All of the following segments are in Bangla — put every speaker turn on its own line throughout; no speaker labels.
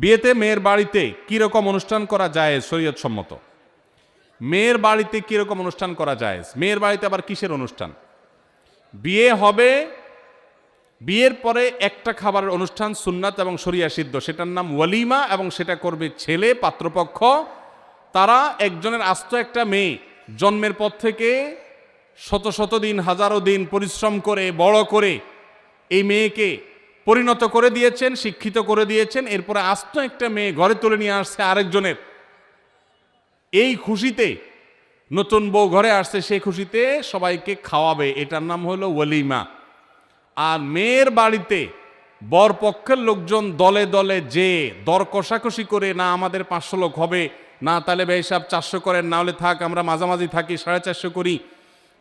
বিয়েতে মেয়ের বাড়িতে কিরকম অনুষ্ঠান করা যায় শরীয়ত সম্মত? মেয়ের বাড়িতে কিরকম অনুষ্ঠান করা যায়? মেয়ের বাড়িতে আবার কিসের অনুষ্ঠান? বিয়ে হবে, বিয়ের পরে একটা খাবারের অনুষ্ঠান সুন্নাত এবং শরিয়া সিদ্ধ, সেটার নাম ওয়ালিমা, এবং সেটা করবে ছেলে পাত্রপক্ষ। তারা একজনের আস্ত একটা মেয়ে জন্মের পর থেকে শত শত দিন, হাজারো দিন পরিশ্রম করে বড় করে এই মেয়েকে পরিণত করে দিয়েছেন, শিক্ষিত করে দিয়েছেন। এরপরে আস্ত একটা মেয়ে ঘরে তুলে নিয়ে আসছে আরেকজনের। এই খুশিতে, নতুন বউ ঘরে আসছে, সেই খুশিতে সবাইকে খাওয়াবে, এটার নাম হলো ওয়ালিমা। আর মেয়ের বাড়িতে বরপক্ষের লোকজন দলে দলে যে দর কষাকষি করে, না আমাদের 500 লোক হবে, না তাহলে ভাই সাহেব 400 করেন, না হলে থাক আমরা মাঝামাঝি থাকি 450 করি,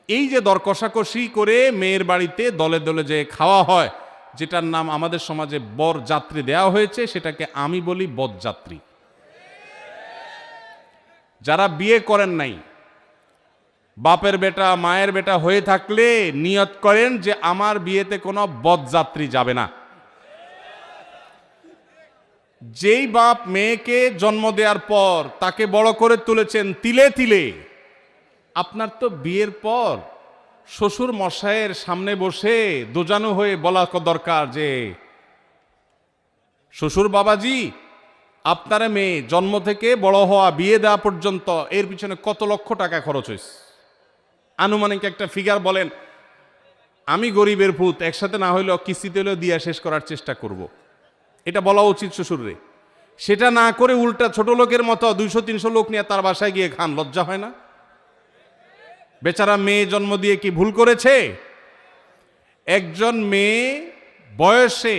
এই যে দর কষাকষি করে মেয়ের বাড়িতে দলে দলে যে খাওয়া হয়, যেটার নাম আমাদের সমাজে বর যাত্রী দেওয়া হয়েছে, সেটাকে আমি বলি বরযাত্রী। যারা বিয়ে করেন নাই, বাপের বেটা মায়ের বেটা হয়ে থাকলে নিয়ত করেন যে আমার বিয়েতে কোনো বরযাত্রী যাবে না। যেই বাপ মেয়েকে জন্ম দেওয়ার পর তাকে বড় করে তুলেছেন তিলে তিলে, আপনার তো বিয়ের পর শ্বশুর মশাইয়ের সামনে বসে দোজানো হয়ে বলা দরকার যে শ্বশুর বাবাজি, আপনার মেয়ে জন্ম থেকে বড় হওয়া, বিয়ে দেওয়া পর্যন্ত এর পিছনে কত লক্ষ টাকা খরচ হয়েছে, আনুমানিক একটা ফিগার বলেন। আমি গরিবের ভূত, একসাথে না হইলেও কিস্তিতে হলেও দিয়া শেষ করার চেষ্টা করব, এটা বলা উচিত শ্বশুররে। সেটা না করে উল্টা ছোট লোকের মতো 200-300 লোক নিয়ে তার বাসায় গিয়ে খান, লজ্জা হয় না? বেচারা মেয়ে জন্ম দিয়ে কি ভুল করেছে? একজন মেয়ে বয়সে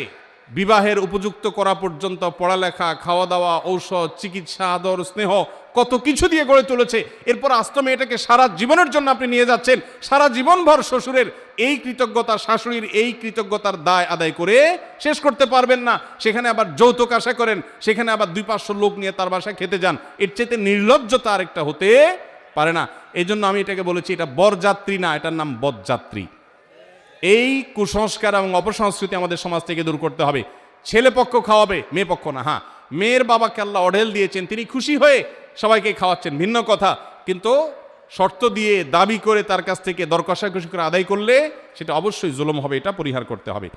বিবাহের উপযুক্ত করা পর্যন্ত পড়ালেখা, খাওয়া দাওয়া, ঔষধ, চিকিৎসা, আদর, স্নেহ কত কিছু দিয়ে গড়ে তুলেছে। এরপর আস্ত মেয়েটাকে সারা জীবনের জন্য আপনি নিয়ে যাচ্ছেন, সারা জীবনভর শ্বশুরের এই কৃতজ্ঞতা, শাশুড়ির এই কৃতজ্ঞতার দায় আদায় করে শেষ করতে পারবেন না। সেখানে আবার যৌতুক আশা করেন, সেখানে আবার 200-500 লোক নিয়ে তার বাসায় খেতে যান। এর চেয়ে নির্লজ্জতা আরেকটা হতে পারে না। এই জন্য আমি এটাকে বলেছি, এটা বরযাত্রী না, এটার নাম বরযাত্রী। এই কুসংস্কার এবং অপসংস্কৃতি আমাদের সমাজ থেকে দূর করতে হবে। ছেলে পক্ষ খাওয়াবে, মেয়ে পক্ষ না। হ্যাঁ, মেয়ের বাবাকে আল্লাহ অঢেল দিয়েছেন, তিনি খুশি হয়ে সবাইকে খাওয়াচ্ছেন, ভিন্ন কথা। কিন্তু শর্ত দিয়ে দাবি করে তার কাছ থেকে দর কষাকষি করে আদায় করলে সেটা অবশ্যই জুলুম হবে, এটা পরিহার করতে হবে।